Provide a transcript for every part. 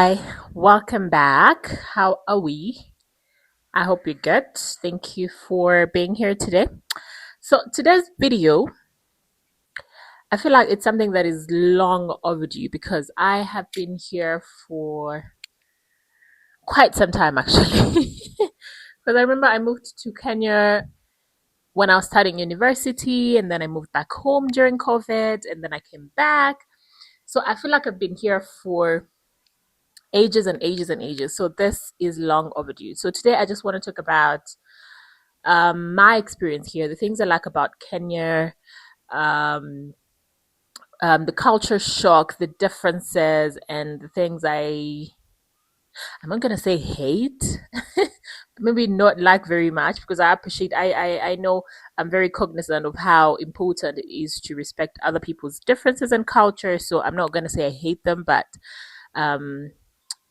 Hi, welcome back. How are we? I hope you're good. Thank you for being here today. So, today's video, I feel like it's something that is long overdue because I have been here for quite some time actually. Because I remember I moved to Kenya when I was studying university, and then I moved back home during COVID, and then I came back. So, I feel like I've been here for ages and ages and ages. So this is long overdue. So today I just want to talk about my experience here, the things I like about Kenya, um, the culture shock, the differences, and the things I'm not gonna say hate, maybe not like very much because I appreciate. I know I'm very cognizant of how important it is to respect other people's differences and culture. So I'm not gonna say I hate them, but um,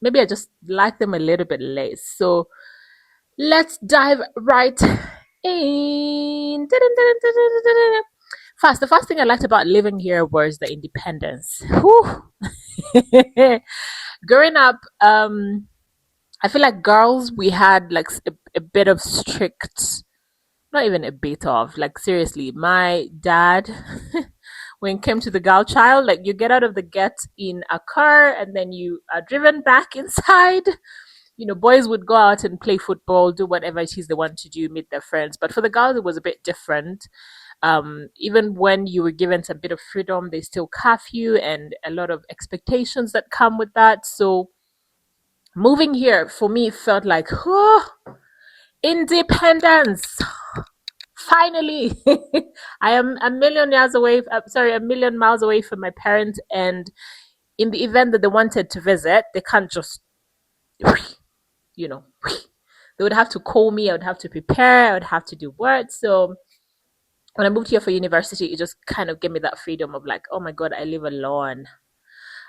maybe I just like them a little bit less. So let's dive right in. First, the first thing I liked about living here was the independence. Whew. Growing up, I feel like girls, we had like a bit of strict, not even a bit of, like seriously, my dad, when it came to the girl child, like you get out of the gate in a car and then you are driven back inside. Boys would go out and play football, do whatever it is they want to do, meet their friends. But for the girls, it was a bit different. Even when you were given some bit of freedom, they still cuff you and a lot of expectations that come with that. So moving here for me felt like, oh, independence. Finally, I am a million years away. Sorry, a million miles away from my parents. And in the event that they wanted to visit, they can't just, you know, they would have to call me. I would have to prepare. I would have to do work. So when I moved here for university, it just kind of gave me that freedom of like, oh my God, I live alone.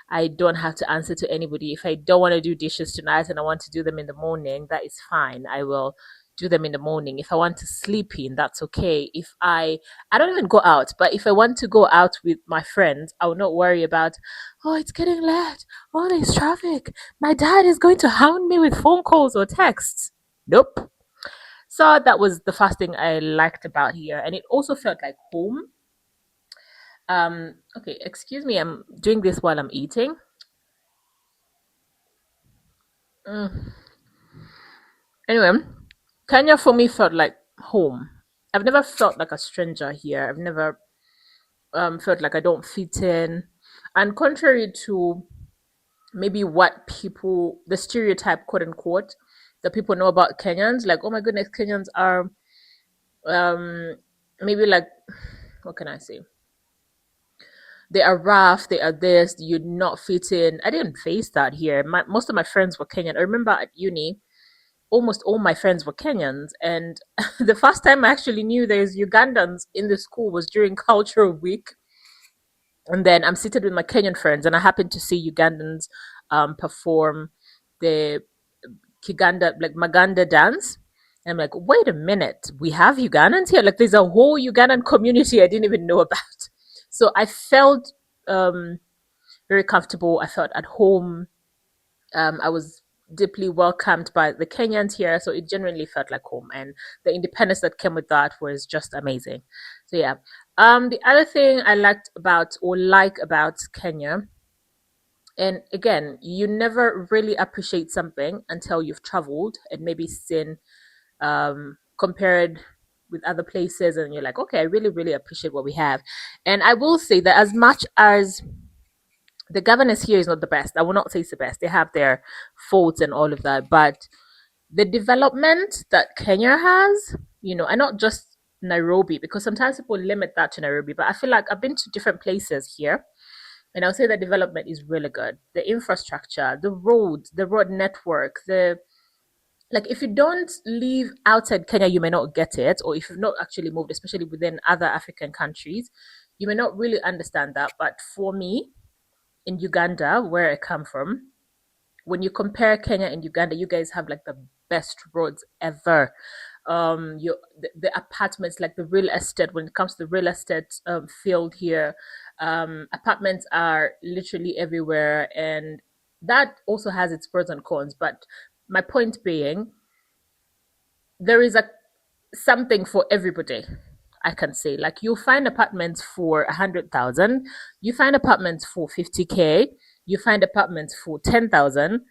I don't have to answer to anybody. If I don't want to do dishes tonight and I want to do them in the morning, that is fine. I will do them in the morning. If I want to sleep in, that's okay. If I don't even go out, but if I want to go out with my friends, I will not worry about, oh, it's getting late. Oh, there's traffic. My dad is going to hound me with phone calls or texts. Nope. So that was the first thing I liked about here. And it also felt like home. Okay, excuse me, I'm doing this while I'm eating. Mm. Anyway, Kenya for me felt like home. I've never felt like a stranger here. I've never felt like I don't fit in. And contrary to maybe what people, the stereotype, quote unquote, that people know about Kenyans, like, oh my goodness, Kenyans are um, maybe like, what can I say? They are rough, they are this, you're not fit in. I didn't face that here. Most of my friends were Kenyan. I remember at uni, almost all my friends were Kenyans. And the first time I actually knew there's Ugandans in the school was during Cultural Week. And then I'm seated with my Kenyan friends, and I happened to see Ugandans perform the Kiganda, like Maganda dance. And I'm like, wait a minute, we have Ugandans here? Like, there's a whole Ugandan community I didn't even know about. So I felt um, very comfortable. I felt at home. I was deeply welcomed by the Kenyans here, so it genuinely felt like home, and the independence that came with that was just amazing. So yeah, the other thing I liked about or like about Kenya, and again, you never really appreciate something until you've traveled and maybe seen compared with other places, and you're like, okay, I really, really appreciate what we have. And I will say that as much as the governance here is not the best. I will not say it's the best. They have their faults and all of that, but the development that Kenya has, and not just Nairobi, because sometimes people limit that to Nairobi, but I feel like I've been to different places here, and I'll say the development is really good. The infrastructure, the roads, the road network, the like if you don't live outside Kenya, you may not get it, or if you've not actually moved, especially within other African countries, you may not really understand that. But for me, in Uganda, where I come from, when you compare Kenya and Uganda, you guys have like the best roads ever. The apartments, like the real estate, when it comes to the real estate field here, apartments are literally everywhere, and That also has its pros and cons, but my point being, there is a something for everybody. I can say, like, you'll find apartments for 100,000, you find apartments for 50K, you find apartments for 10,000.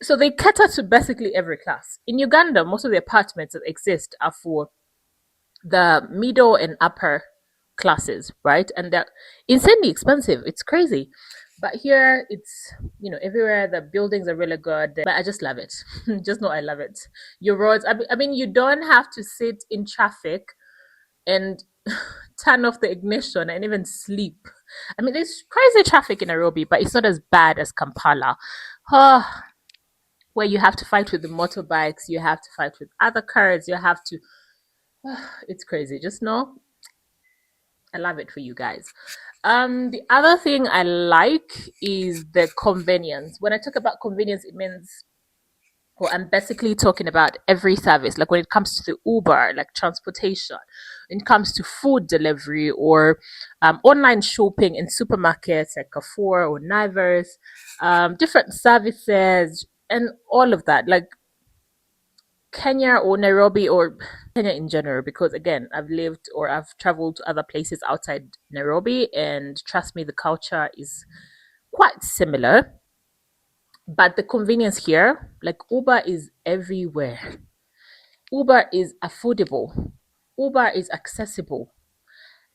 So they cater to basically every class. In Uganda, most of the apartments that exist are for the middle and upper classes, right? And they're insanely expensive. It's crazy. But here it's, everywhere the buildings are really good. But I just love it. Just know I love it. Your roads, I mean, you don't have to sit in traffic and turn off the ignition and even sleep. I mean, there's crazy traffic in Nairobi, but it's not as bad as Kampala. Oh, where you have to fight with the motorbikes, you have to fight with other cars, you have to. It's crazy. Just know I love it for you guys. The other thing I like is the convenience. When I talk about convenience, it means, well, I'm basically talking about every service. Like when it comes to the Uber, like transportation, when it comes to food delivery or online shopping in supermarkets like Carrefour or Naivers, different services and all of that. Like Kenya or Nairobi or Kenya in general, because again, I've lived or I've traveled to other places outside Nairobi, and trust me, the culture is quite similar. But the convenience here, like Uber is everywhere. Uber is affordable. Uber is accessible.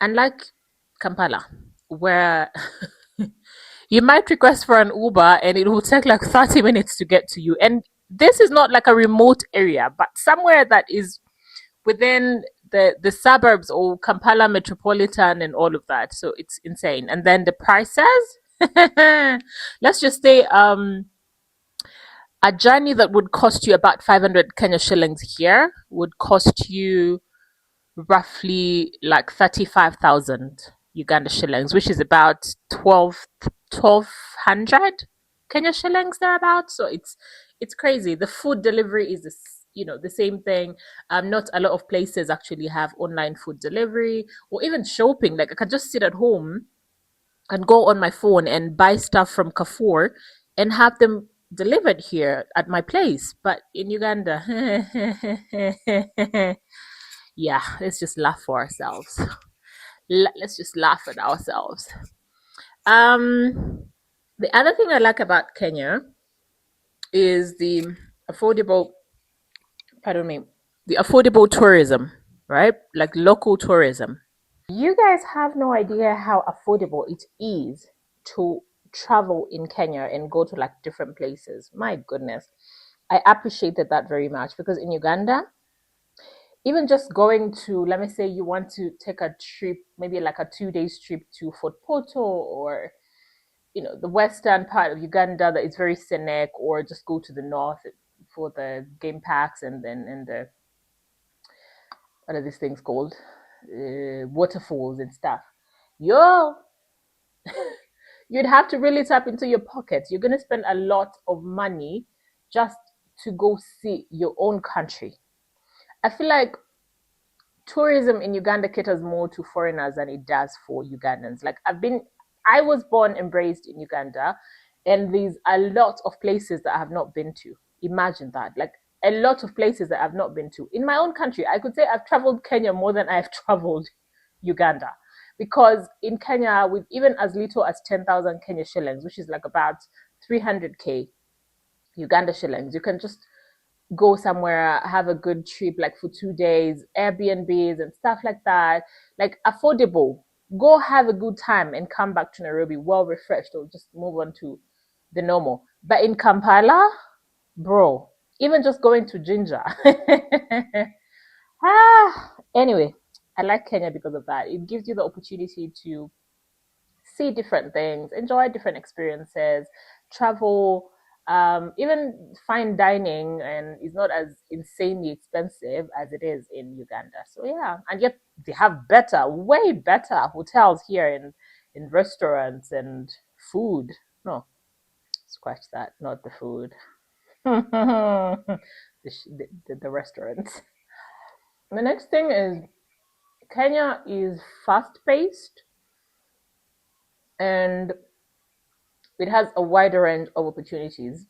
Unlike Kampala, where you might request for an Uber and it will take like 30 minutes to get to you. And this is not like a remote area, but somewhere that is within the suburbs or Kampala metropolitan and all of that. So it's insane. And then the prices, let's just say a journey that would cost you about 500 Kenya shillings here would cost you roughly like 35,000 Uganda shillings, which is about 1,200 Kenya shillings thereabouts. So it's crazy. The food delivery is the same thing. Not a lot of places actually have online food delivery or even shopping. Like I can just sit at home and go on my phone and buy stuff from Carrefour and have them delivered here at my place. But in Uganda, yeah, let's just laugh for ourselves. Let's just laugh at ourselves. Um, the other thing I like about Kenya is affordable, pardon me, the affordable tourism, right? Like local tourism. You guys have no idea how affordable it is to travel in Kenya and go to like different places. My goodness. I appreciated that very much because in Uganda, even just going to, let me say, you want to take a trip, maybe like a 2 days trip to Fort Porto or, the western part of Uganda that is very scenic, or just go to the north for the game parks and the, what are these things called? Waterfalls and stuff. Yo, you'd have to really tap into your pockets. You're going to spend a lot of money just to go see your own country. I feel like tourism in Uganda caters more to foreigners than it does for Ugandans. Like I was born and raised in Uganda, and there's a lot of places that I have not been to. Imagine that. Like a lot of places that I've not been to. In my own country, I could say I've traveled Kenya more than I've traveled Uganda. Because in Kenya, with even as little as 10,000 Kenya shillings, which is like about 300K Uganda shillings, you can just go somewhere, have a good trip, like for 2 days, Airbnbs and stuff like that, like affordable. Go have a good time and come back to Nairobi well refreshed, or just move on to the normal. But in Kampala, bro, even just going to Ginger. Anyway, I like Kenya because of that. It gives you the opportunity to see different things, enjoy different experiences, travel, even fine dining, and it's not as insanely expensive as it is in Uganda. So yeah, and yet they have better, way better hotels here in restaurants and food. No, scratch that, not the food. The restaurants. The next thing is Kenya is fast paced and it has a wider range of opportunities,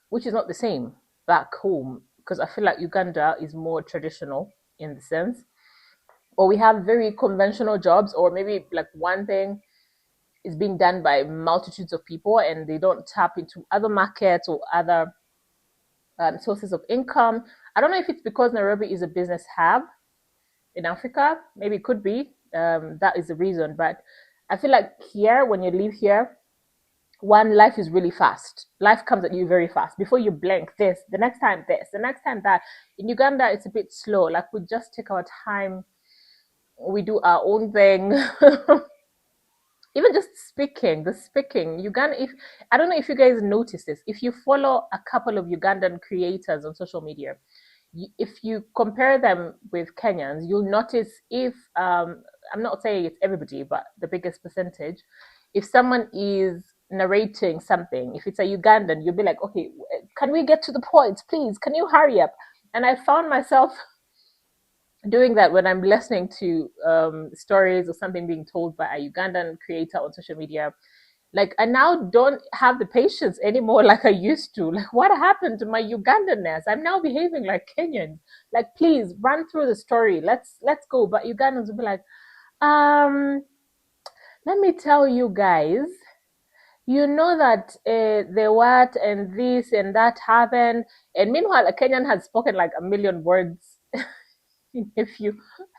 which is not the same back home. Because I feel like Uganda is more traditional in the sense, or we have very conventional jobs, or maybe like one thing is being done by multitudes of people and they don't tap into other markets or other sources of income. I don't know if it's because Nairobi is a business hub in Africa. Maybe it could be. That is the reason. But I feel like here, when you live here, one, life is really fast. Life comes at you very fast. Before you blink, this, the next time that. In Uganda, it's a bit slow. Like we just take our time, we do our own thing. Even just speaking, the speaking, Uganda. If I don't know if you guys notice this, if you follow a couple of Ugandan creators on social media, if you compare them with Kenyans, you'll notice if I'm not saying it's everybody, but the biggest percentage, if someone is narrating something, if it's a Ugandan, you'll be like, okay, can we get to the point, please? Can you hurry up? And I found myself doing that when I'm listening to stories or something being told by a Ugandan creator on social media. Like I now don't have the patience anymore like I used to. Like what happened to my Ugandanness? I'm now behaving like Kenyans. Like please run through the story. Let's go. But Ugandans will be like, um, let me tell you guys. You know that the what and this and that happened, and meanwhile a Kenyan has spoken like a million words. If you,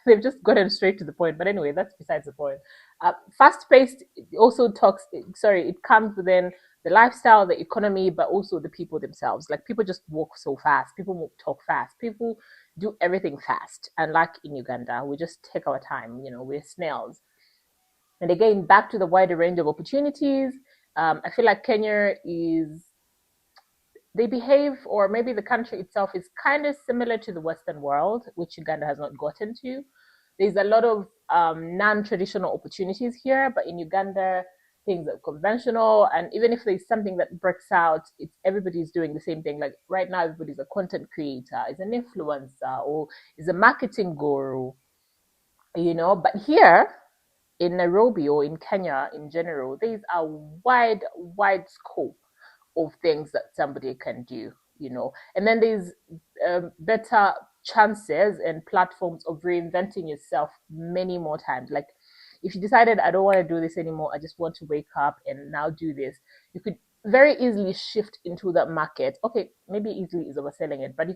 they've just gotten straight to the point. But anyway, that's besides the point. Fast paced also talks. Sorry, it comes within the lifestyle, the economy, but also the people themselves. Like people just walk so fast. People talk fast. People do everything fast. And like in Uganda, we just take our time. You know, we're snails. And again, back to the wider range of opportunities. I feel like Kenya is, they behave, or maybe the country itself is kind of similar to the Western world, which Uganda has not gotten to. There's a lot of non-traditional opportunities here, but in Uganda, things are conventional. And even if there's something that breaks out, it's everybody's doing the same thing. Like right now, everybody's a content creator, is an influencer, or is a marketing guru, you know. But here in Nairobi or in Kenya in general, there's a wide scope of things that somebody can do, you know. And then there's better chances and platforms of reinventing yourself many more times. Like if you decided, I don't want to do this anymore, I just want to wake up and now do this, you could very easily shift into that market. Okay, maybe easily is overselling it, but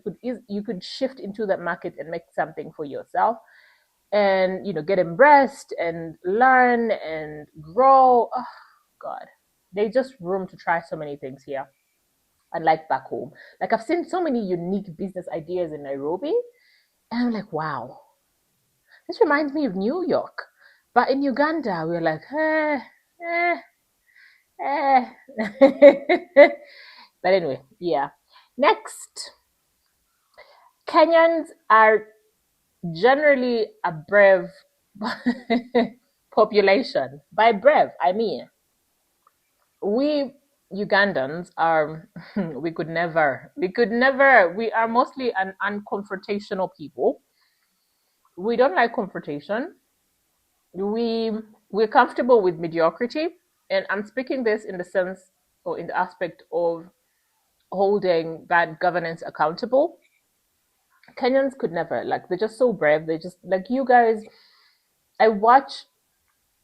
you could shift into that market and make something for yourself, and you know, get embraced and learn and grow. Oh god, there's just room to try so many things here, unlike back home. Like I've seen so many unique business ideas in Nairobi, and I'm like, wow, this reminds me of New York. But in Uganda, we're like, eh, eh. But anyway, yeah. Next, Kenyans are generally a brave population. By brave, I mean we Ugandans are we are mostly an unconfrontational people. We don't like confrontation. We we're comfortable with mediocrity. And I'm speaking this in the sense, or in the aspect of holding bad governance accountable. Kenyans could never, like they're just so brave. They just like you guys. I watch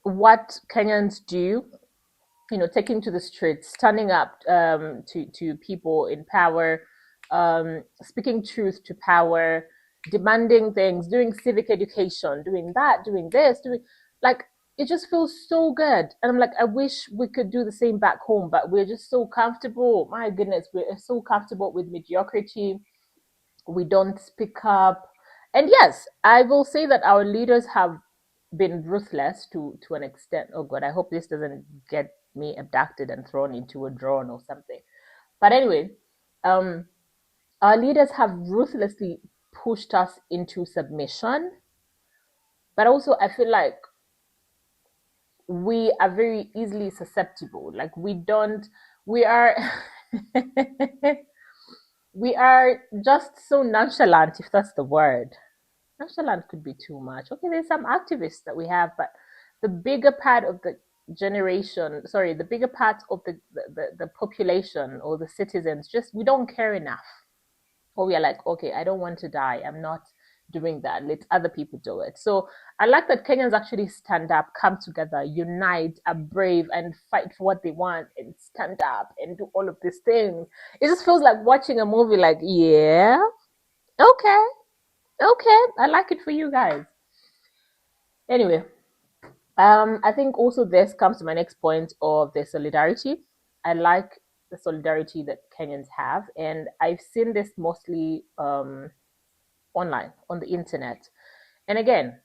what Kenyans do, you know, taking to the streets, standing up to people in power, speaking truth to power, demanding things, doing civic education, doing that, doing this, doing like it just feels so good. And I'm like, I wish we could do the same back home, but we're just so comfortable. My goodness, we're so comfortable with mediocrity. We don't speak up. And yes, I will say that our leaders have been ruthless to an extent. Oh god, I hope this doesn't get me abducted and thrown into a drone or something. But anyway, um, our leaders have ruthlessly pushed us into submission. But also, I feel like we are very easily susceptible. Like we don't, we are, we are just so nonchalant, if that's the word. Nonchalant could be too much. Okay, there's some activists that we have, but the bigger part of the generation, sorry, the bigger part of the population or the citizens, just we don't care enough. Or we are like, okay, I don't want to die. I'm not doing that. Let other people do it. So I like that Kenyans actually stand up, come together, unite, are brave, and fight for what they want, and stand up and do all of these things. It just feels like watching a movie. Like, yeah, okay, okay, I like it for you guys. Anyway, I think also this comes to my next point of the solidarity. I like the solidarity that Kenyans have, and I've seen this mostly online on the internet. And again,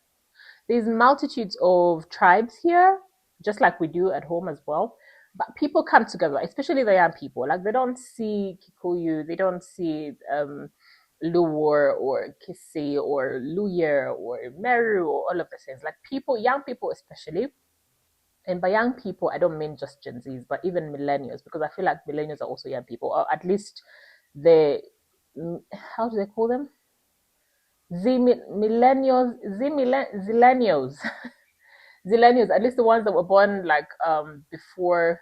there's multitudes of tribes here, just like we do at home as well. But people come together, especially the young people. Like they don't see Kikuyu, they don't see Luwar or Kisi or Luyer or Meru or all of the things. Like people, young people especially, and by young people, I don't mean just Gen Zs, but even millennials, because I feel like millennials are also young people, or at least the, how do they call them? Millennials, zillennials, zillennials, at least the ones that were born like before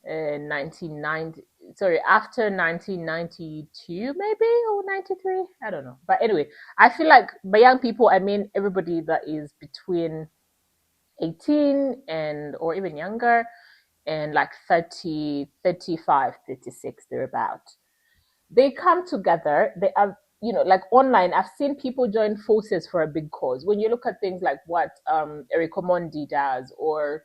1990, sorry, after 1992 maybe, or 93, I don't know. But anyway, I feel like by young people, I mean everybody that is between 18 and or even younger, and like 30, 35, 36, they're about. They come together. They are, like online. I've seen people join forces for a big cause. When you look at things like what Eric Omondi does, or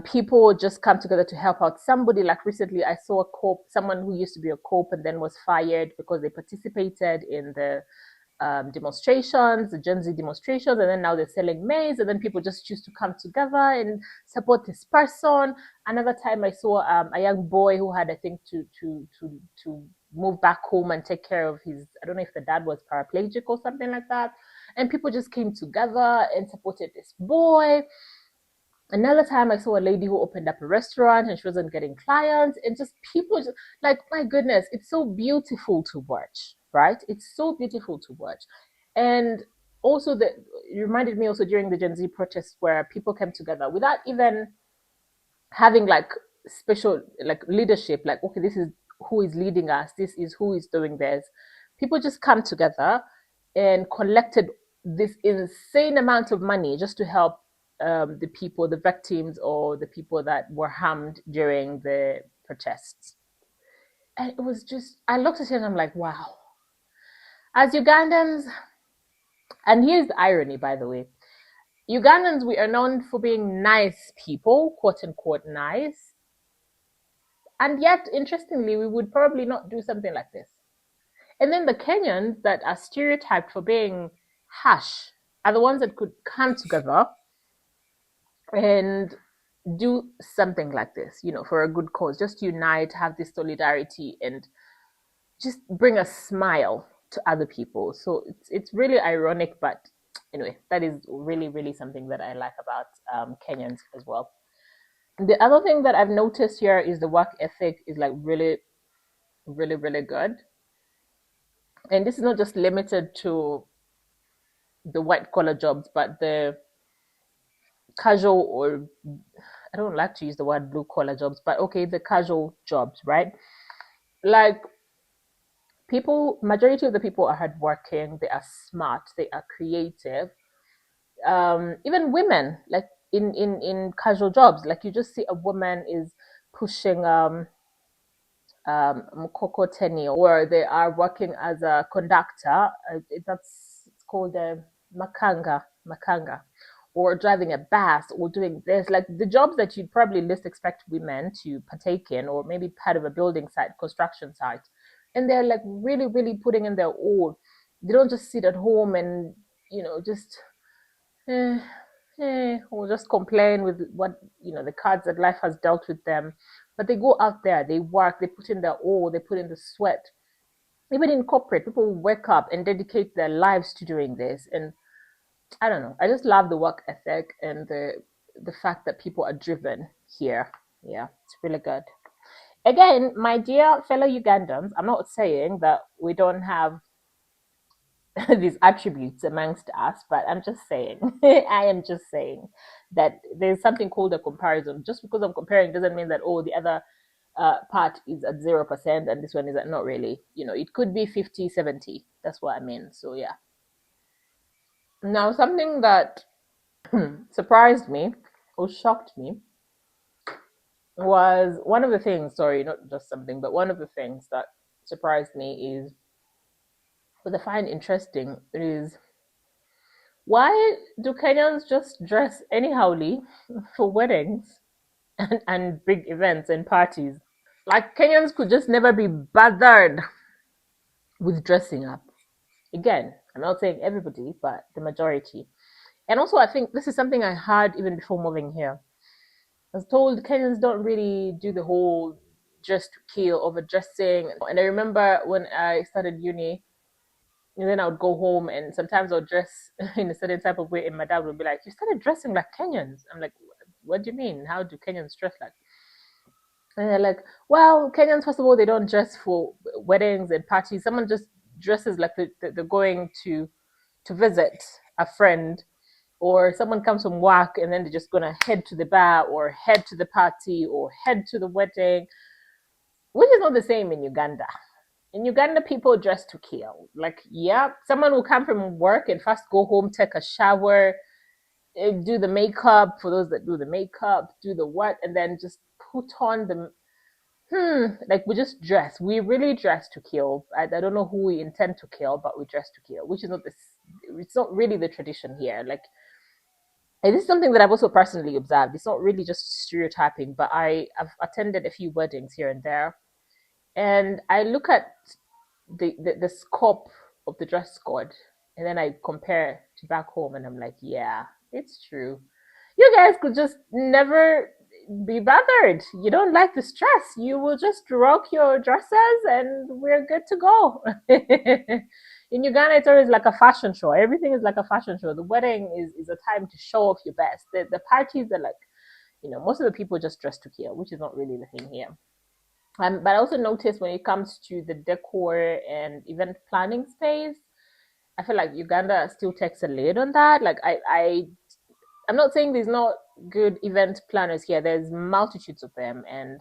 people just come together to help out somebody. Like recently, I saw a corp, someone who used to be a corp and then was fired because they participated in the demonstrations, the Gen Z demonstrations, and then now they're selling maize, and then people just choose to come together and support this person. Another time, I saw a young boy who had, I think, to move back home and take care of his. I don't know if the dad was paraplegic or something like that, and people just came together and supported this boy. Another time I saw a lady who opened up a restaurant and she wasn't getting clients, and just people just like, my goodness, it's so beautiful to watch, right? It's so beautiful to watch. And also that it reminded me also during the Gen Z protests where people came together without even having like special like leadership, like, okay, this is who is leading us, this is who is doing this. People just come together and collected this insane amount of money just to help the people, the victims, or the people that were harmed during the protests. And it was just, I looked at it and I'm like, wow. As Ugandans, and here's the irony, by the way, Ugandans, we are known for being nice people, quote unquote nice. And yet, interestingly, we would probably not do something like this. And then the Kenyans that are stereotyped for being harsh are the ones that could come together and do something like this, for a good cause. Just unite, have this solidarity, and just bring a smile to other people. So it's really ironic, but anyway, that is really, really something that I like about Kenyans as well. The other thing that I've noticed here is the work ethic is like really, really, really good. And this is not just limited to the white collar jobs, but the casual, or I don't like to use the word blue collar jobs, but okay, the casual jobs, right? Like people, majority of the people are hardworking, they are smart, they are creative. Even women, like in casual jobs, like you just see a woman is pushing mkokoteni, or they are working as a conductor. That's it's called makanga, or driving a bus, or doing this, like the jobs that you'd probably least expect women to partake in, or maybe part of a building site, construction site, and they're like really, really putting in their all. They don't just sit at home and just eh, or just complain with what the cards that life has dealt with them. But they go out there, they work, they put in their all, they put in the sweat. Even in corporate, people wake up and dedicate their lives to doing this. And I don't know, I just love the work ethic and the fact that people are driven here. Yeah, it's really good. Again, my dear fellow Ugandans, I'm not saying that we don't have these attributes amongst us, but I'm just saying, I am just saying that there's something called a comparison. Just because I'm comparing doesn't mean that, oh, the other part is at 0% and this one is at, not really. It could be 50-70. That's what I mean. So, yeah. Now, something that surprised me or shocked me was one of the things, sorry, not just something, but one of the things that surprised me is what I find interesting is, why do Kenyans just dress anyhowly for weddings and big events and parties? Like, Kenyans could just never be bothered with dressing up. Again, I'm not saying everybody, but the majority. And also, I think this is something I heard even before moving here. I was told Kenyans don't really do the whole dress to kill, overdressing. And I remember when I started uni, and then I would go home and sometimes I would dress in a certain type of way, and my dad would be like, "You started dressing like Kenyans." I'm like, "What do you mean? How do Kenyans dress like?" And they're like, "Well, Kenyans, first of all, they don't dress for weddings and parties. Someone just dresses like they're going to visit a friend, or someone comes from work and then they're just gonna head to the bar or head to the party or head to the wedding," which is not the same in Uganda. In Uganda, people dress to kill. Like, yeah, someone will come from work and first go home, take a shower, do the makeup for those that do the makeup, do the what, and then just put on the like, we just dress. We really dress to kill. I don't know who we intend to kill, but we dress to kill, which is not this. It's not really the tradition here. Like, and this is something that I've also personally observed. It's not really just stereotyping, but I've attended a few weddings here and there, and I look at the scope of the dress code, and then I compare to back home, and I'm like, yeah, it's true. You guys could just never be bothered. You don't like the stress. You will just rock your dresses, and we're good to go. In Uganda, it's always like a fashion show. Everything is like a fashion show. The wedding is a time to show off your best. The parties are like, most of the people just dress to kill, which is not really the thing here. But I also noticed when it comes to the decor and event planning space, I feel like Uganda still takes a lead on that. Like, I'm not saying there's not good event planners here. There's multitudes of them, and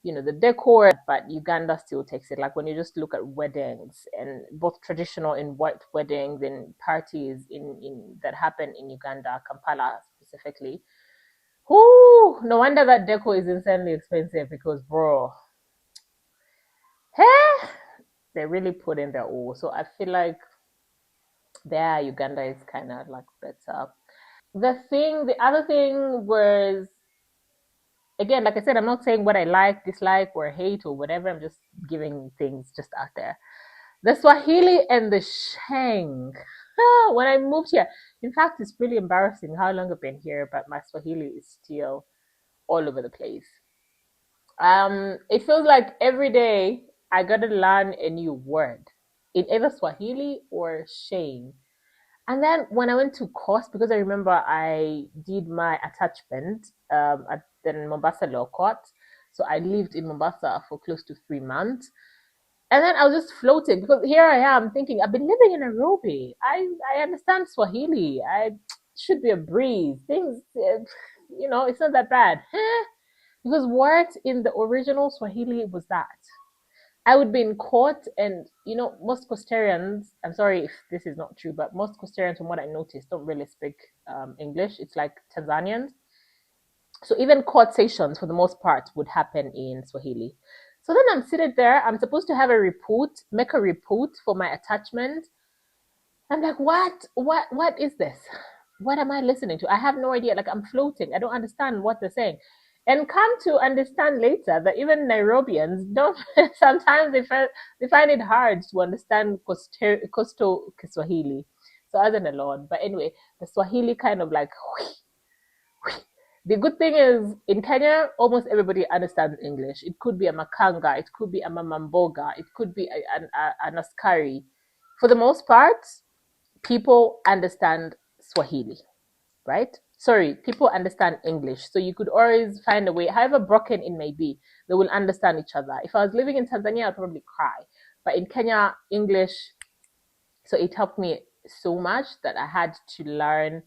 the decor. But Uganda still takes it. Like, when you just look at weddings, and both traditional and white weddings and parties in that happen in Uganda, Kampala specifically. Whoo! No wonder that decor is insanely expensive, because, bro, hey, they really put in their all. So I feel like there Uganda is kind of like better. The other thing was, again, like I said, I'm not saying what I like, dislike, or hate or whatever. I'm just giving things just out there. The Swahili and the Sheng. When I moved here, in fact, it's really embarrassing how long I've been here, but my Swahili is still all over the place. It feels like every day I gotta learn a new word in either Swahili or Sheng. And then when I went to course, because I remember I did my attachment at the Mombasa Law Court. So I lived in Mombasa for close to 3 months. And then I was just floating, because here I am thinking, I've been living in Nairobi. I understand Swahili. I should be a breeze. Things, it's not that bad. Because what in the original Swahili was that? I would be in court, and most Coastarians. I'm sorry if this is not true, but most Coastarians, from what I noticed, don't really speak English. It's like Tanzanians. So even court sessions, for the most part, would happen in Swahili. So then I'm sitting there. I'm supposed to have a report, make a report for my attachment. I'm like, what is this? What am I listening to? I have no idea. Like, I'm floating. I don't understand what they're saying. And come to understand later that even Nairobians don't, sometimes they find it hard to understand coastal Kiswahili. So I don't know, Lord. But anyway, the Swahili kind of like, the good thing is, in Kenya, almost everybody understands English. It could be a Makanga, it could be a Mamamboga, it could be an Askari. For the most part, people understand Swahili, right? Sorry, people understand English. So you could always find a way, however broken it may be, they will understand each other. If I was living in Tanzania, I'd probably cry. But in Kenya, English So it helped me so much that I had to learn.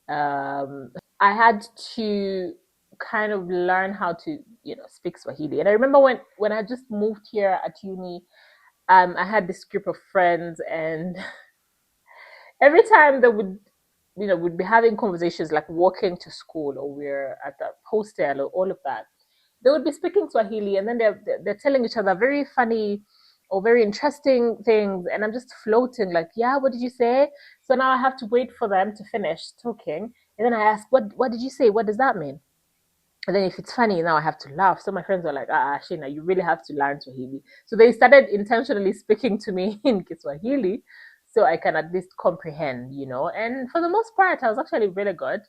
I had to kind of learn how to, speak Swahili. And I remember when I just moved here at uni, I had this group of friends, and every time they would, we'd be having conversations like walking to school, or we're at the hostel, or all of that. They would be speaking Swahili, and then they're telling each other very funny or very interesting things, and I'm just floating like, yeah, what did you say? So now I have to wait for them to finish talking, and then I ask, what did you say? What does that mean? And then if it's funny, now I have to laugh. So my friends are like, Shina, you really have to learn Swahili. So they started intentionally speaking to me in Kiswahili so I can at least comprehend, And for the most part, I was actually really good.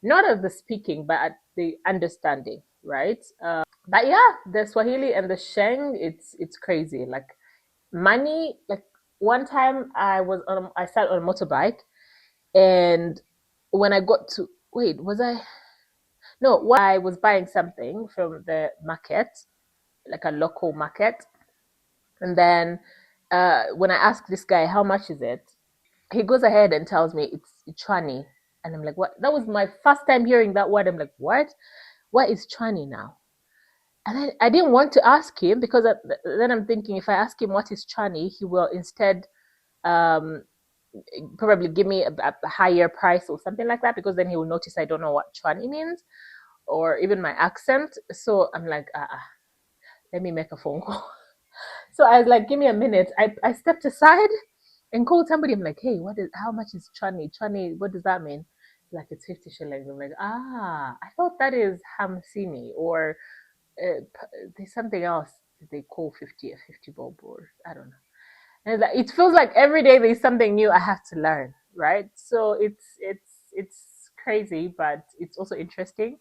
Not at the speaking, but at the understanding, right? But yeah, the Swahili and the Sheng, it's crazy. Like money, like one time I sat on a motorbike, and when I got to wait, was I no, I was buying something from the market, like a local market. And then when I asked this guy, how much is it? He goes ahead and tells me it's chani. And I'm like, what? That was my first time hearing that word. I'm like, what? What is chani now? And then I didn't want to ask him because then I'm thinking if I ask him what is chani, he will instead um, probably give me a higher price or something like that, because then he will notice I don't know what chani means, or even my accent. So I'm like, let me make a phone call. So I was like, give me a minute. I stepped aside and called somebody. I'm like, hey, how much is chani? Chani, what does that mean? Like, it's 50 shillings. I'm like, I thought that is hamsini, or there's something else that they call 50 a 50 bob, or I don't know. And it feels like every day there's something new I have to learn, right? So it's crazy, but it's also interesting,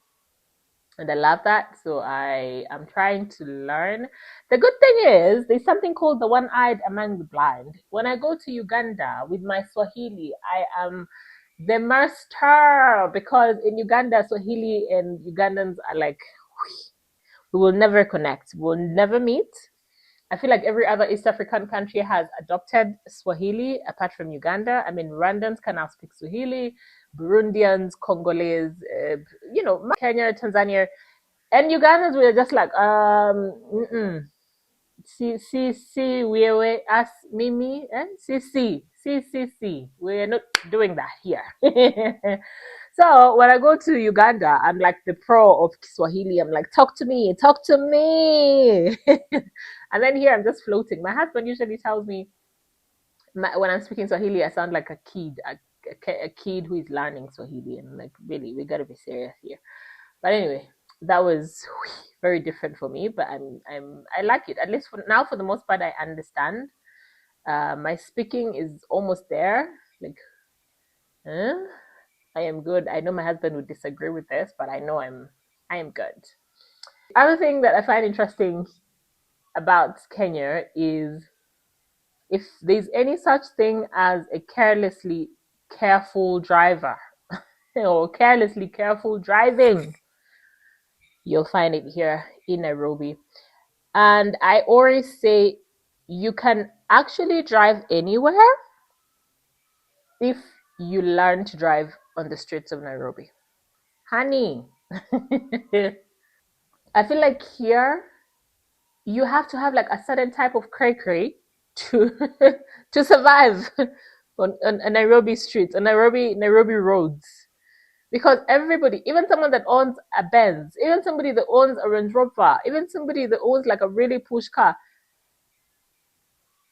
and I love that. So I am trying to learn. The good thing is there's something called the one-eyed among the blind. When I go to Uganda with my Swahili, I am the master, because in Uganda, Swahili and Ugandans are like, we will never connect, we'll never meet. I feel like every other East African country has adopted Swahili apart from Uganda. I mean, Rwandans can now speak Swahili, Burundians, Congolese, Kenya, Tanzania, and Ugandans were just like, see, we us, mimi, see. We're not doing that here. So when I go to Uganda, I'm like the pro of Swahili. I'm like, talk to me. And then here I'm just floating. My husband usually tells me when I'm speaking Swahili, I sound like a kid, a kid who is learning Swahili. And I'm like, really, we gotta be serious here. But anyway, that was very different for me. But I like it. At least for now, for the most part, I understand. My speaking is almost there. Like, huh? I am good. I know my husband would disagree with this, but I know I am good. Other thing that I find interesting about Kenya is if there's any such thing as a carelessly careful driver or carelessly careful driving, you'll find it here in Nairobi. And I always say you can actually drive anywhere if you learn to drive on the streets of Nairobi. Honey. I feel like here you have to have like a certain type of cray to to survive on Nairobi streets, on Nairobi roads. Because everybody, even someone that owns a Benz, even somebody that owns a Range Rover, even somebody that owns like a really push car,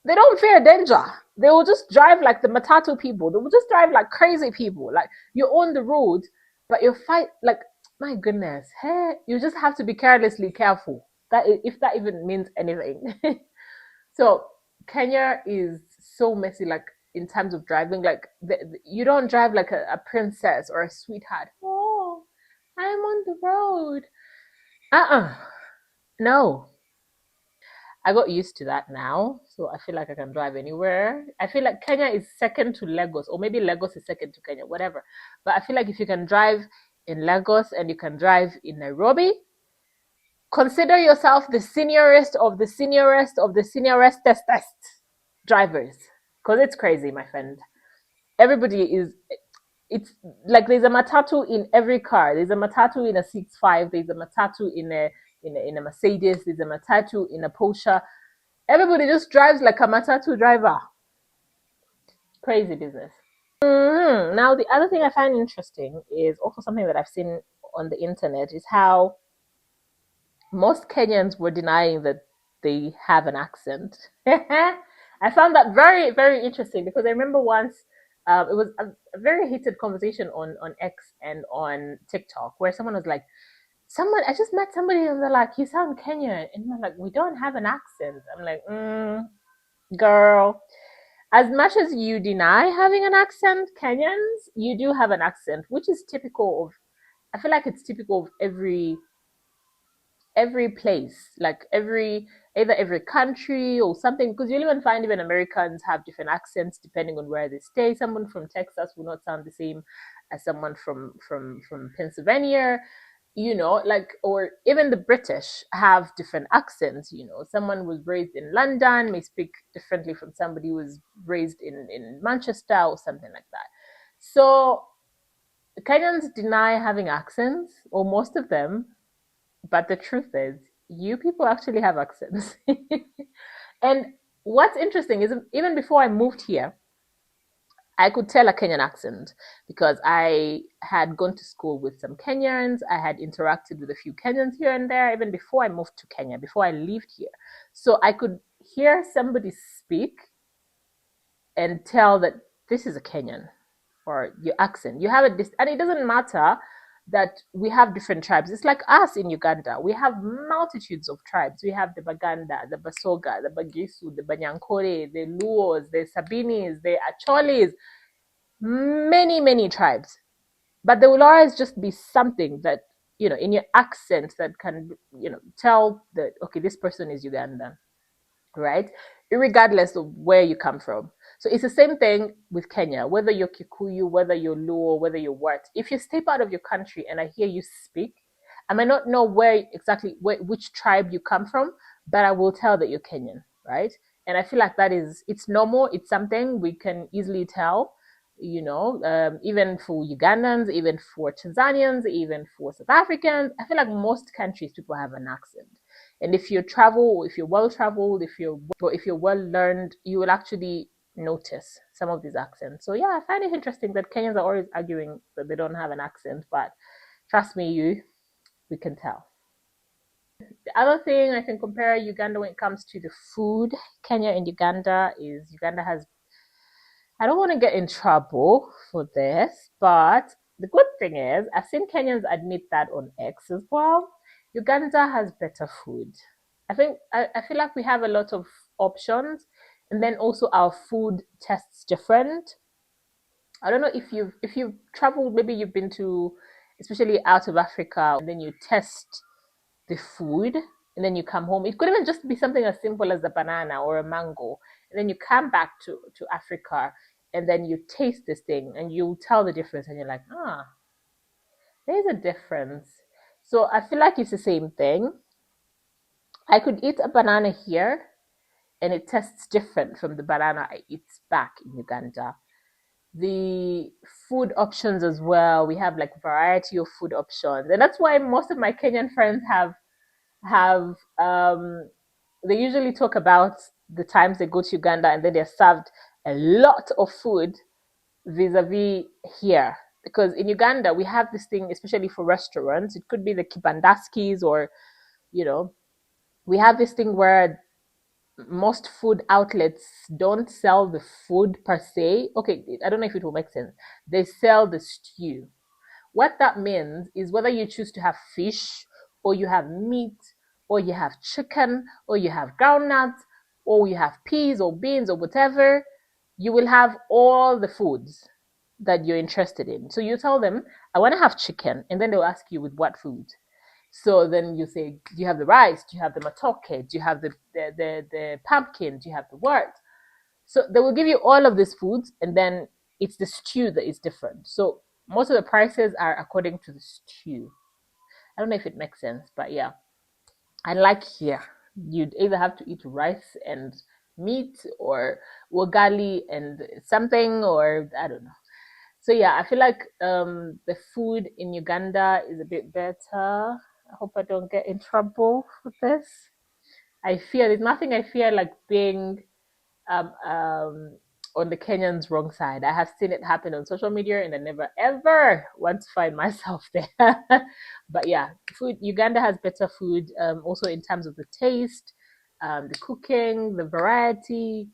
they don't fear danger. They will just drive like the matatu people. They will just drive like crazy people. Like you're on the road, but you fight like, my goodness, hey, you just have to be carelessly careful. That if that even means anything. So Kenya is so messy, like in terms of driving. Like you don't drive like a princess or a sweetheart. Oh, I'm on the road. No, I got used to that now, so I feel like I can drive anywhere. I feel like Kenya is second to Lagos, or maybe Lagos is second to Kenya, whatever. But I feel like if you can drive in Lagos and you can drive in Nairobi, consider yourself the seniorest of the seniorest of the seniorest drivers. because it's crazy, my friend. Everybody is. It's like there's a matatu in every car. There's a matatu in a 6.5. There's a matatu in a Mercedes. There's a matatu in a Porsche. Everybody just drives like a matatu driver. Crazy business. Now, the other thing I find interesting is also something that I've seen on the internet is how most Kenyans were denying that they have an accent. I found that very, very interesting because I remember once it was a very heated conversation on X and on TikTok where someone was like, I just met somebody and they're like, you sound Kenyan. And I'm like, we don't have an accent. I'm like, girl, as much as you deny having an accent, Kenyans, you do have an accent, which is typical of, I feel like it's typical of every place, like either every country or something, because you'll even find even Americans have different accents depending on where they stay. Someone from Texas will not sound the same as someone from Pennsylvania, like, or even the British have different accents. Someone was raised in London may speak differently from somebody who was raised in Manchester or something like that. So Kenyans deny having accents, or most of them, but the truth is, you people actually have accents. And what's interesting is even before I moved here, I could tell a Kenyan accent because I had gone to school with some Kenyans. I had interacted with a few Kenyans here and there, even before I moved to Kenya, before I lived here. So I could hear somebody speak and tell that this is a Kenyan or your accent. You have and it doesn't matter that we have different tribes. It's like us in Uganda. We have multitudes of tribes. We have the Baganda, the Basoga, the Bagisu, the Banyankore, the Luos, the Sabinis, the Acholis, many, many tribes. But there will always just be something that, in your accent that can, tell that, okay, this person is Ugandan, right? Regardless of where you come from. So it's the same thing with Kenya, whether you're Kikuyu, whether you're Luo, whether you're what. If you step out of your country and I hear you speak, I might not know which tribe you come from, but I will tell that you're Kenyan, right? And I feel like it's normal. It's something we can easily tell, even for Ugandans, even for Tanzanians, even for South Africans. I feel like most countries, people have an accent. And if you travel, if you're well traveled, if you're well learned, you will actually notice some of these accents. So yeah, I find it interesting that Kenyans are always arguing that they don't have an accent, but trust me, we can tell. The other thing I can compare Uganda when it comes to the food, Kenya and Uganda, is Uganda has, I don't want to get in trouble for this, but the good thing is I've seen Kenyans admit that on X as well. Uganda has better food. I feel like we have a lot of options, and then also our food tastes different. I don't know if you've traveled, maybe you've been to, especially out of Africa, and then you test the food, and then you come home. It could even just be something as simple as a banana or a mango, and then you come back to Africa, and then you taste this thing, and you tell the difference, and you're like, there's a difference. So I feel like it's the same thing. I could eat a banana here and it tastes different from the banana I eat back in Uganda. The food options as well, we have like variety of food options. And that's why most of my Kenyan friends have they usually talk about the times they go to Uganda and then they're served a lot of food vis-a-vis here. Because in Uganda we have this thing, especially for restaurants, it could be the kibandaskis or, you know, we have this thing where most food outlets don't sell the food per se. Okay, I don't know if it will make sense. They sell the stew. What that means is whether you choose to have fish or you have meat or you have chicken or you have groundnuts or you have peas or beans or whatever, you will have all the foods that you're interested in. So you tell them, I want to have chicken, and then they'll ask you with what food. So then you say, do you have the rice? Do you have the matoke? Do you have the pumpkin? Do you have the wort? So they will give you all of these foods, and then it's the stew that is different. So most of the prices are according to the stew. I don't know if it makes sense, but yeah. I like here. You'd either have to eat rice and meat or wogali and something, or I don't know. So yeah, I feel like the food in Uganda is a bit better. I hope I don't get in trouble with this. I fear there's nothing I fear like being um, um, on the Kenyans' wrong side. I have seen it happen on social media, and I never ever want to find myself there. But yeah, food. Uganda has better food, also in terms of the taste, the cooking, the variety,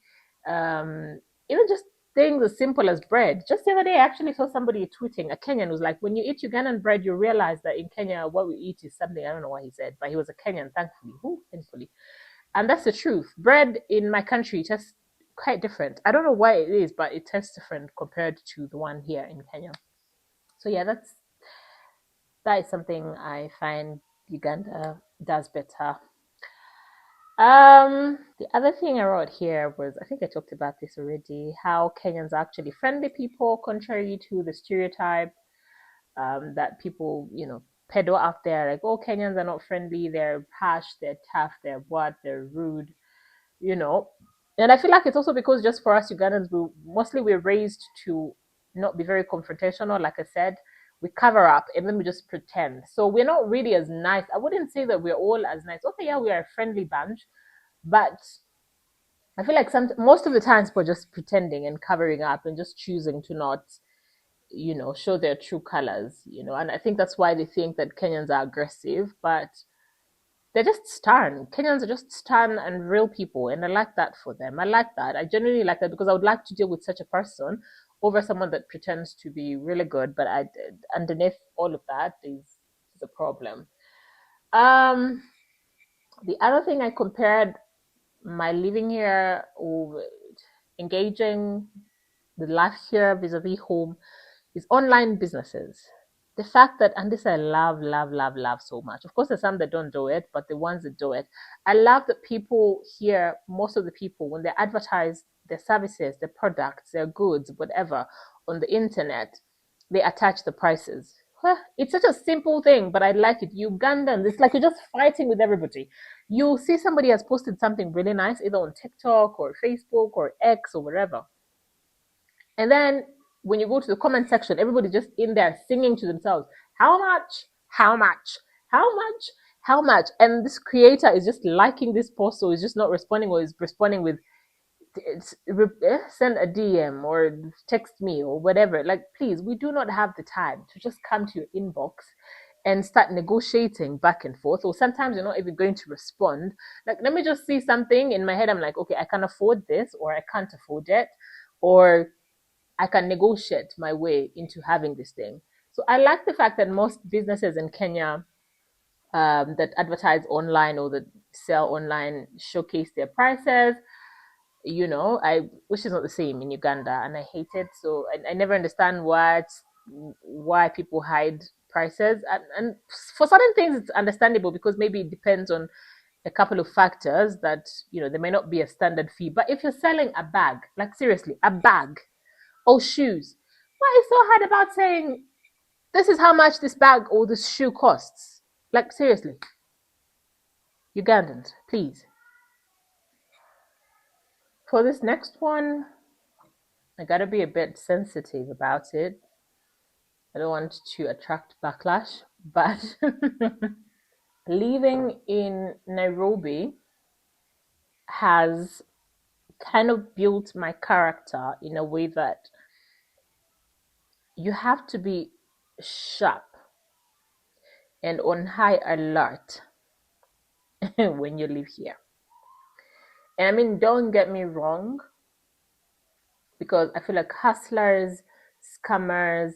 even just things as simple as bread. Just the other day, I actually saw somebody tweeting. A Kenyan was like, "When you eat Ugandan bread, you realize that in Kenya, what we eat is something I don't know what he said, but he was a Kenyan, thankfully. Who, thankfully." And that's the truth. Bread in my country tastes quite different. I don't know why it is, but it tastes different compared to the one here in Kenya. So yeah, that is something I find Uganda does better. The other thing I wrote here was, I think I talked about this already, how Kenyans are actually friendly people, contrary to the stereotype that people, peddle out there, like, oh, Kenyans are not friendly, they're harsh, they're tough, they're rude, you know. And I feel like it's also because just for us Ugandans, we're raised to not be very confrontational. Like I said, we cover up and then we just pretend. So we're not really as nice. I wouldn't say that we're all as nice. Okay, yeah, we are a friendly bunch, but I feel like most of the times we're just pretending and covering up and just choosing to not, show their true colors. And I think that's why they think that Kenyans are aggressive, but they're just stern. Kenyans are just stern and real people, and I like that for them. I like that. I genuinely like that because I would like to deal with such a person over someone that pretends to be really good, but underneath all of that is a problem. Um, the other thing I compared my living here or engaging the life here vis-a-vis home is online businesses. The fact that, and this I love, love, love, love so much. Of course, there's some that don't do it, but the ones that do it, I love that people here, most of the people, when they advertise their services, their products, their goods, whatever, on the internet, they attach the prices. It's such a simple thing, but I like it. Ugandans, it's like you're just fighting with everybody. You see somebody has posted something really nice, either on TikTok or Facebook or X or whatever. And then when you go to the comment section, everybody's just in there singing to themselves, how much? How much? How much? How much? And this creator is just liking this post, so is just not responding, or is responding with send a DM or text me or whatever. Like, please, we do not have the time to just come to your inbox and start negotiating back and forth. Or sometimes you're not even going to respond. Like, let me just see something in my head. I'm like, okay, I can afford this, or I can't afford it, or I can negotiate my way into having this thing. So I like the fact that most businesses in Kenya that advertise online or that sell online showcase their prices. I which is not the same in Uganda, and I hate it. So I never understand why people hide prices, and for certain things it's understandable because maybe it depends on a couple of factors that there may not be a standard fee. But if you're selling a bag, like seriously, a bag or shoes. What is so hard about saying this is how much this bag or this shoe costs? Like, seriously, Ugandans, please. For this next one, I gotta be a bit sensitive about it. I don't want to attract backlash, but living in Nairobi has kind of built my character in a way that you have to be sharp and on high alert when you live here. And I mean, don't get me wrong, because I feel like hustlers, scammers,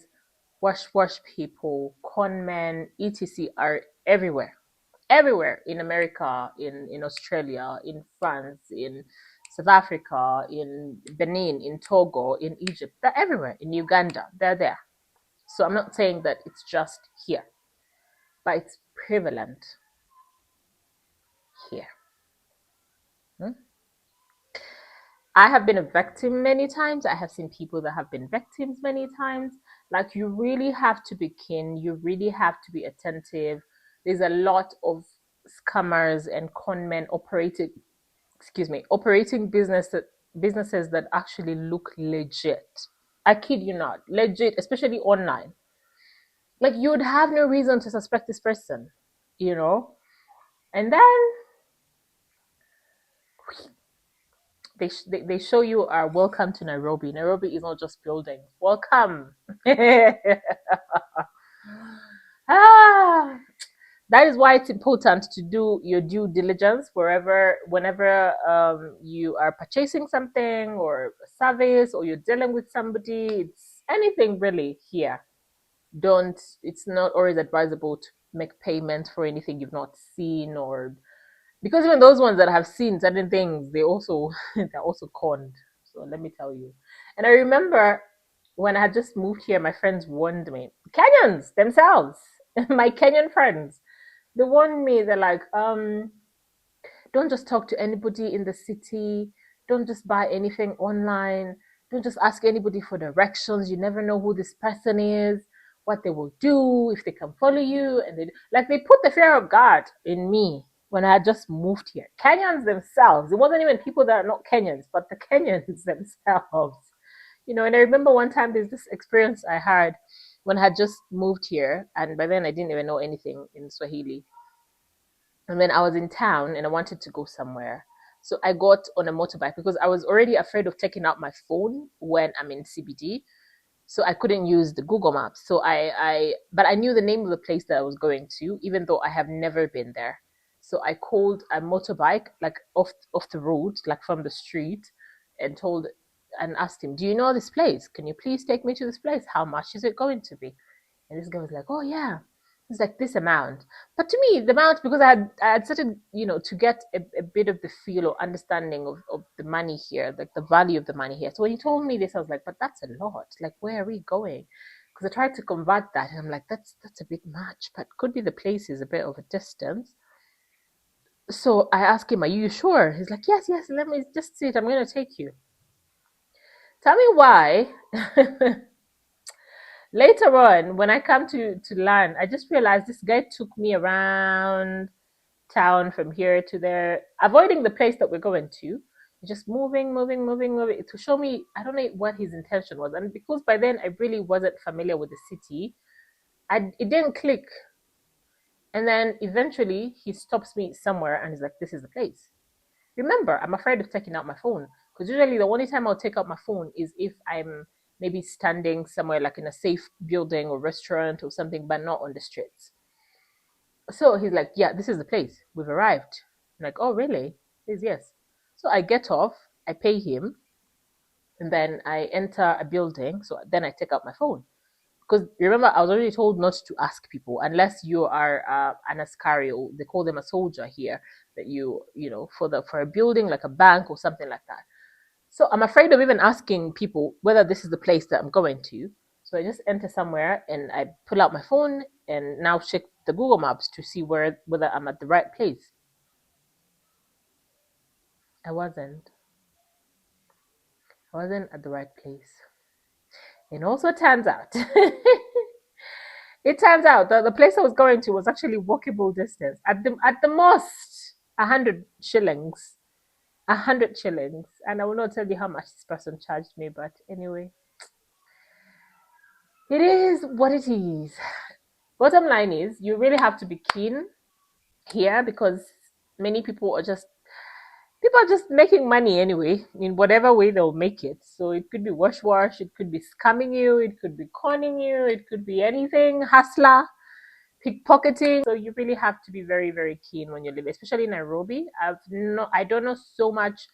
wash people, con men, etc. are everywhere. Everywhere in America, in Australia, in France, in South Africa, in Benin, in Togo, in Egypt. They're everywhere. In Uganda, they're there. So I'm not saying that it's just here, but it's prevalent here. Hmm? I have been a victim many times. I have seen people that have been victims many times. Like, you really have to be keen. You really have to be attentive. There's a lot of scammers and con men operating excuse me, operating businesses that actually look legit. I kid you not, legit, especially online. Like you would have no reason to suspect this person, you know. And then they show you our welcome to Nairobi. Nairobi is not just buildings. Welcome. ah, that is why it's important to do your due diligence whenever you are purchasing something or a service or you're dealing with somebody. It's anything really here. Don't. It's not always advisable to make payment for anything you've not seen, or because even those ones that have seen certain things, they also they're also conned. So let me tell you. And I remember when I had just moved here, my friends warned me. Kenyans themselves, my Kenyan friends, they warned me. They're like, don't just talk to anybody in the city. Don't just buy anything online. Don't just ask anybody for directions. You never know who this person is, what they will do, if they can follow you. And they put the fear of God in me when I had just moved here. Kenyans themselves, it wasn't even people that are not Kenyans, but the Kenyans themselves. And I remember one time there's this experience I had when I had just moved here, and by then I didn't even know anything in Swahili. And then I was in town and I wanted to go somewhere. So I got on a motorbike because I was already afraid of taking out my phone when I'm in CBD. So I couldn't use the Google Maps. But I knew the name of the place that I was going to, even though I have never been there. So I called a motorbike, like off the road, like from the street, and told and asked him, "Do you know this place? Can you please take me to this place? How much is it going to be?" And this guy was like, "Oh yeah." It's like this amount. But to me, the amount, because I had started, to get a bit of the feel or understanding of the money here, like the value of the money here. So when he told me this, I was like, but that's a lot. Like, where are we going? Because I tried to convert that and I'm like, that's a bit much, but could be the place is a bit of a distance. So I asked him, "Are you sure?" He's like, "Yes, yes, let me just see it. I'm going to take you." Tell me why. Later on, when I come to land, I just realized this guy took me around town from here to there, avoiding the place that we're going to, just moving, moving, moving, moving to show me. I don't know what his intention was, and because by then I really wasn't familiar with the city, it didn't click. And then eventually he stops me somewhere and he's like, "This is the place." Remember, I'm afraid of taking out my phone because usually the only time I'll take out my phone is if I'm maybe standing somewhere like in a safe building or restaurant or something, but not on the streets. So he's like, "Yeah, this is the place. We've arrived." I'm like, "Oh, really?" He says, "Yes." So I get off, I pay him, and then I enter a building. So then I take out my phone. Because remember, I was already told not to ask people unless you are an askari, or they call them a soldier here, that for a building like a bank or something like that. So I'm afraid of even asking people whether this is the place that I'm going to. So I just enter somewhere and I pull out my phone and now check the Google Maps to see whether I'm at the right place. I wasn't. I wasn't at the right place. It also turns out that the place I was going to was actually walkable distance. At the most 100 shillings. 100 shillings. And I will not tell you how much this person charged me, but anyway. It is what it is. Bottom line is you really have to be keen here because many people are just making money anyway in whatever way they'll make it. So it could be wash, it could be scamming you, it could be conning you, it could be anything, hustler, pickpocketing. So you really have to be very, very keen when you live, especially in Nairobi. I don't know so much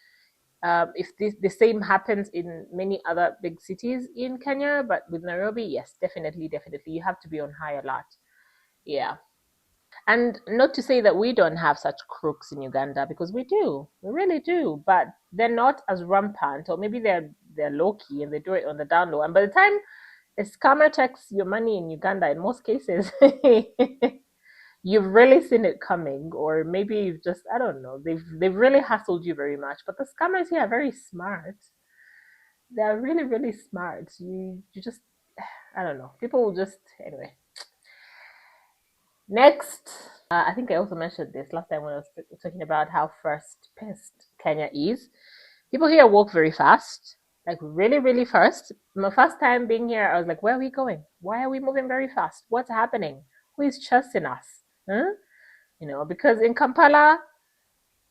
if the same happens in many other big cities in Kenya, but with Nairobi, yes, definitely, definitely, you have to be on high alert. Yeah. And not to say that we don't have such crooks in Uganda, because we do, we really do, but they're not as rampant, or maybe they're low key and they do it on the down low. And by the time a scammer takes your money in Uganda, in most cases, you've really seen it coming, or maybe you've just, I don't know, they've really hustled you very much. But the scammers here are very smart. They are really, really smart. You just, I don't know. People will just, anyway. Next. I think I also mentioned this last time when I was talking about how first paced Kenya is. People here walk very fast, like really, really fast. My first time being here, I was like, where are we going? Why are we moving very fast? What's happening? Who is chasing us? Huh? Because in Kampala,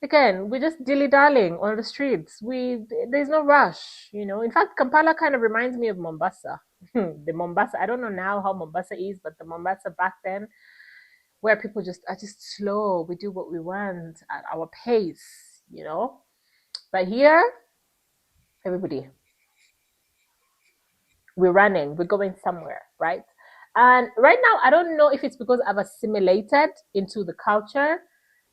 again, we're just dilly dallying on the streets. There's no rush. In fact, Kampala kind of reminds me of Mombasa. The Mombasa, I don't know now how Mombasa is, but the Mombasa back then, where people just are just slow. We do what we want at our pace. But here, everybody, we're running, we're going somewhere, right? And right now, I don't know if it's because I've assimilated into the culture,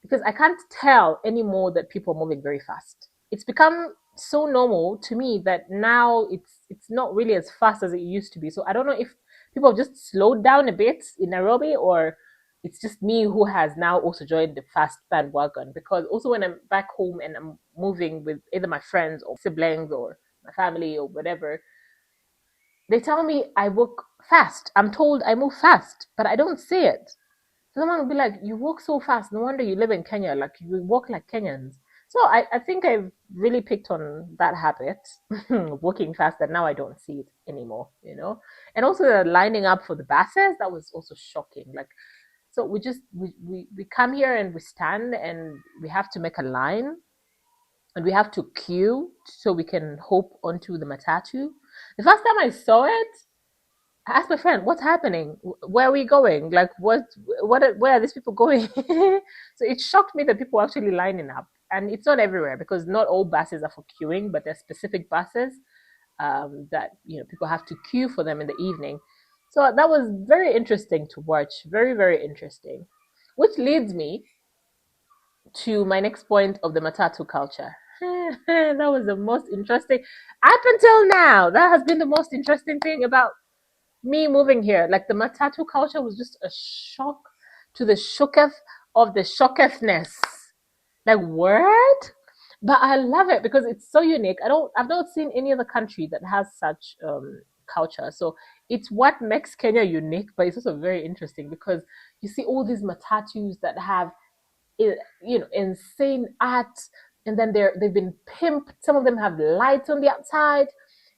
because I can't tell anymore that people are moving very fast. It's become so normal to me that now it's not really as fast as it used to be. So I don't know if people have just slowed down a bit in Nairobi, or it's just me who has now also joined the fast bandwagon. Because also when I'm back home and I'm moving with either my friends or siblings or my family or whatever, they tell me I walk fast. I'm told I move fast, but I don't see it. So someone will be like, "You walk so fast. No wonder you live in Kenya. Like you walk like Kenyans." So I think I've really picked on that habit of walking fast, and now I don't see it anymore. And also the lining up for the buses, that was also shocking. Like, so we come here and we stand and we have to make a line and we have to queue so we can hop onto the matatu. The first time I saw it, I asked my friend, "What's happening? Where are we going? Like, where are these people going?" So it shocked me that people are actually lining up, and it's not everywhere because not all buses are for queuing, but there's specific buses that people have to queue for them in the evening. So that was very interesting to watch, very very interesting, which leads me to my next point of the matatu culture. That was the most interesting, up until now. That has been the most interesting thing about me moving here. Like the matatu culture was just a shock to the shooketh of the shookethness. Like what? But I love it because it's so unique. I've not seen any other country that has such culture. So it's what makes Kenya unique, but it's also very interesting because you see all these matatus that have insane art, and then they've been pimped. Some of them have lights on the outside,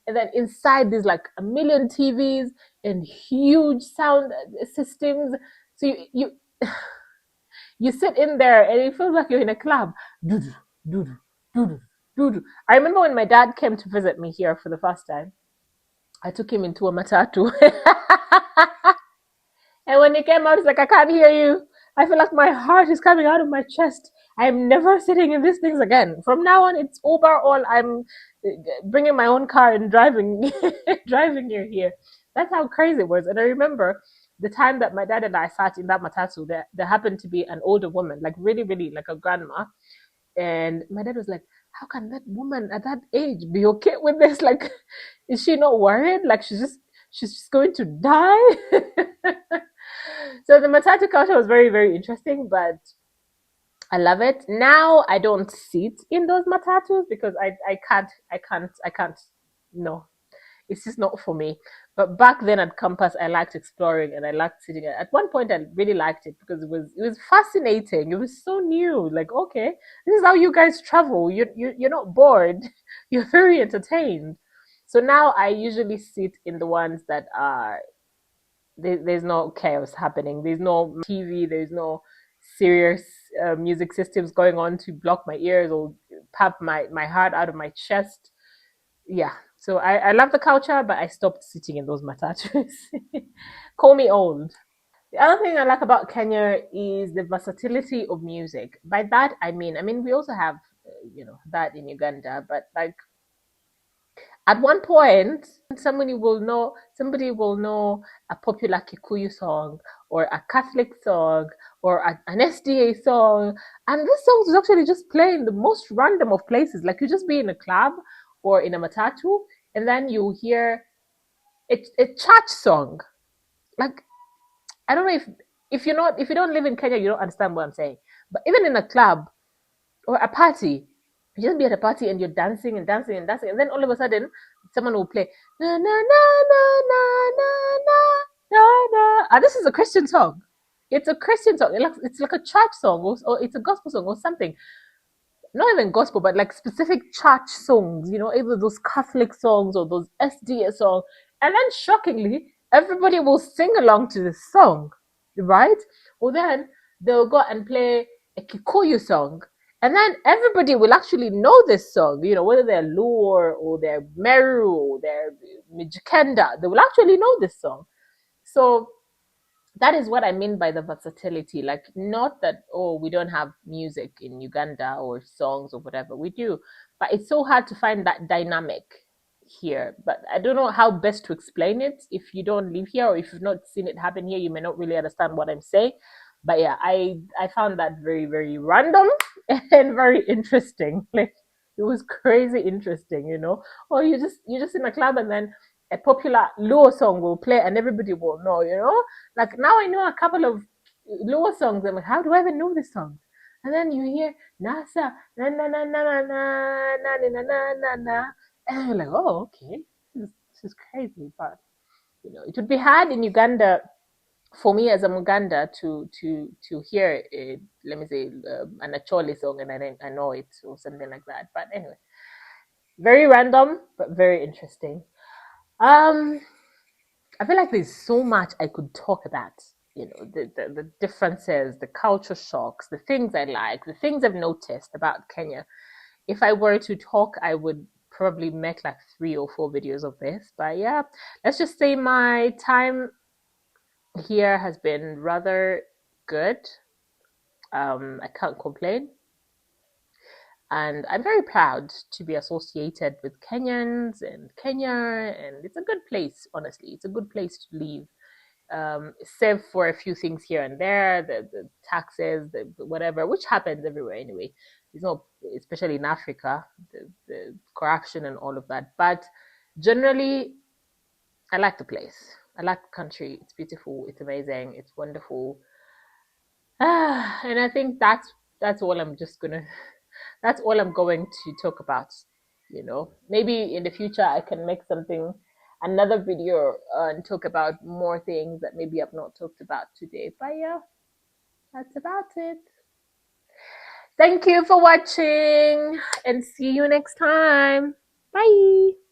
and then inside there's like a million TVs and huge sound systems. So you sit in there and it feels like you're in a club. Doo-doo, doo-doo, doo-doo, doo-doo. I remember when my dad came to visit me here for the first time, I took him into a matatu. And when he came out, he's like, "I can't hear you. I feel like my heart is coming out of my chest. I'm never sitting in these things again. From now on, it's Uber or I'm bringing my own car and driving, driving you here." That's how crazy it was. And I remember the time that my dad and I sat in that matatu, there happened to be an older woman, like really, really like a grandma. And my dad was like, "How can that woman at that age be okay with this? Like, is she not worried? Like, she's just going to die." So the matatu culture was very, very interesting, but I love it. Now I don't sit in those matatus because I can't. No, it's just not for me. But back then at campus, I liked exploring and I liked sitting. At one point, I really liked it because it was fascinating. It was so new. Like, okay, this is how you guys travel. You're not bored. You're very entertained. So now I usually sit in the ones that are there's no chaos happening. There's no TV. There's no serious music systems going on to block my ears or pop my heart out of my chest. Yeah. So I love the culture, but I stopped sitting in those matatus. Call me old. The other thing I like about Kenya is the versatility of music. By that I mean we also have that in Uganda, but like at one point, somebody will know a popular Kikuyu song or a Catholic song or an SDA song, and this song is actually just playing in the most random of places. Like you just be in a club or in a matatu, and then you hear a church song. Like I don't know if you don't live in Kenya, you don't understand what I'm saying. But even in a club, or a party. You just be at a party and you're dancing and dancing and dancing, and then all of a sudden someone will play na na na na na na na na na. Ah, this is a Christian song. It's a Christian song. It's like a church song, or it's a gospel song or something. Not even gospel, but like specific church songs, either those Catholic songs or those SDS songs. And then shockingly, everybody will sing along to this song, right? Or then they'll go and play a Kikuyu song. And then everybody will actually know this song, whether they're Luo or they're Meru or they're Mijikenda, they will actually know this song. So that is what I mean by the versatility. Like, not that, oh, we don't have music in Uganda or songs or whatever. We do. But it's so hard to find that dynamic here. But I don't know how best to explain it. If you don't live here or if you've not seen it happen here, you may not really understand what I'm saying. But yeah, I found that very, very random and very interesting. Like, it was crazy interesting. Or you just in a club and then a popular Luo song will play and everybody will know. Like, now I know a couple of Luo songs. I'm like, how do I even know this song? And then you hear Nasa na na na na na na na na na na na, and you're like, oh, okay, this is crazy. But it would be hard in Uganda for me as a Muganda to hear it, let me say an Acholi song and I know it or something like that. But anyway, very random but very interesting. Um, I feel like there's so much I could talk about. The differences, the culture shocks, the things I like, the things I've noticed about Kenya. If I were to talk, I would probably make like 3 or 4 videos of this. But yeah, let's just say my time here has been rather good. I can't complain. And I'm very proud to be associated with Kenyans and Kenya. And it's a good place, honestly. It's a good place to live. Save for a few things here and there, the taxes, the whatever, which happens everywhere anyway. It's not, especially in Africa, the corruption and all of that. But generally, I like the place. I like the country. It's beautiful. It's amazing. It's wonderful. And I think that's all I'm just gonna that's all I'm going to talk about. Maybe in the future I can make another video and talk about more things that maybe I've not talked about today. But yeah, that's about it. Thank you for watching and see you next time. Bye.